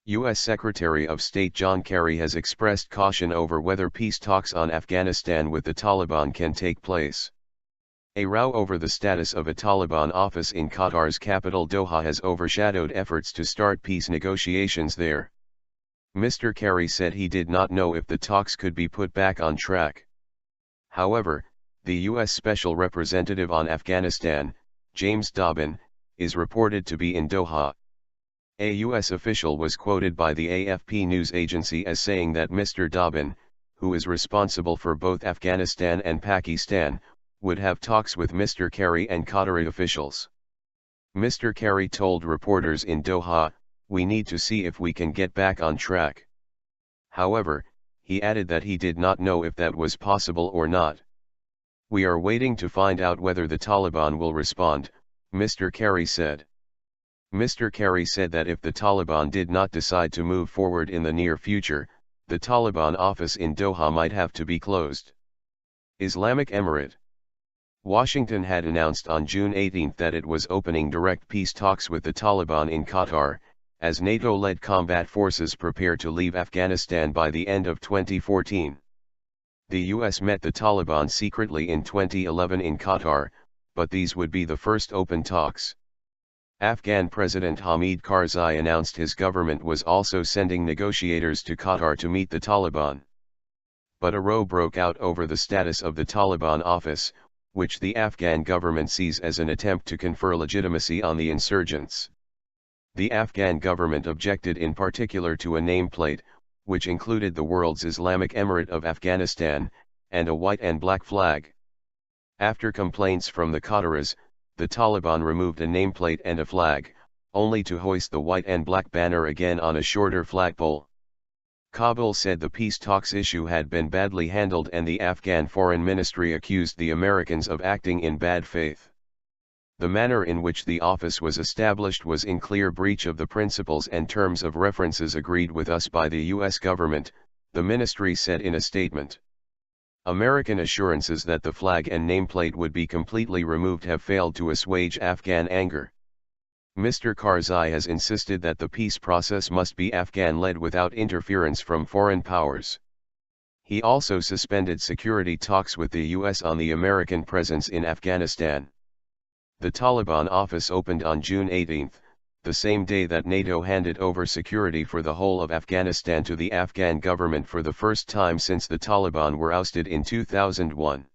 U.S. Secretary of State John Kerry has expressed caution over whether peace talks on Afghanistan with the Taliban can take place. A row over the status of a Taliban office in Qatar's capital Doha has overshadowed efforts to start peace negotiations there. Mr. Kerry said he did not know if the talks could be put back on track. However, the U.S. Special Representative on Afghanistan, Mr Dobbin, is reported to be in Doha. A U.S. official was quoted by the AFP news agency as saying that Mr. Dobbin, who is responsible for both Afghanistan and Pakistan, would have talks with Mr. Kerry and Qatari officials. Mr. Kerry told reporters in Doha, "We need to see if we can get back on track." However, he added that he did not know if that was possible or not. "We are waiting to find out whether the Taliban will respond," Mr. Kerry said. Mr. Kerry said that if the Taliban did not decide to move forward in the near future, the Taliban office in Doha might have to be closed. Islamic Emirate. Washington had announced on June 18 that it was opening direct peace talks with the Taliban in Qatar, as NATO-led combat forces prepare to leave Afghanistan by the end of 2014. The US met the Taliban secretly in 2011 in Qatar, but these would be the first open talks. Afghan President Hamid Karzai announced his government was also sending negotiators to Qatar to meet the Taliban. But a row broke out over the status of the Taliban office, which the Afghan government sees as an attempt to confer legitimacy on the insurgents. The Afghan government objected in particular to a nameplate, which included the world's Islamic Emirate of Afghanistan, and a white and black flag. After complaints from the Qataris, the Taliban removed a nameplate and a flag, only to hoist the white and black banner again on a shorter flagpole. Kabul said the peace talks issue had been badly handled and the Afghan Foreign Ministry accused the Americans of acting in bad faith. The manner in which the office was established was in clear breach of the principles and terms of references agreed with us by the U.S. government, the ministry said in a statement. American assurances that the flag and nameplate would be completely removed have failed to assuage Afghan anger. Mr. Karzai has insisted that the peace process must be Afghan-led without interference from foreign powers. He also suspended security talks with the U.S. on the American presence in Afghanistan. The Taliban office opened on June 18, the same day that NATO handed over security for the whole of Afghanistan to the Afghan government for the first time since the Taliban were ousted in 2001.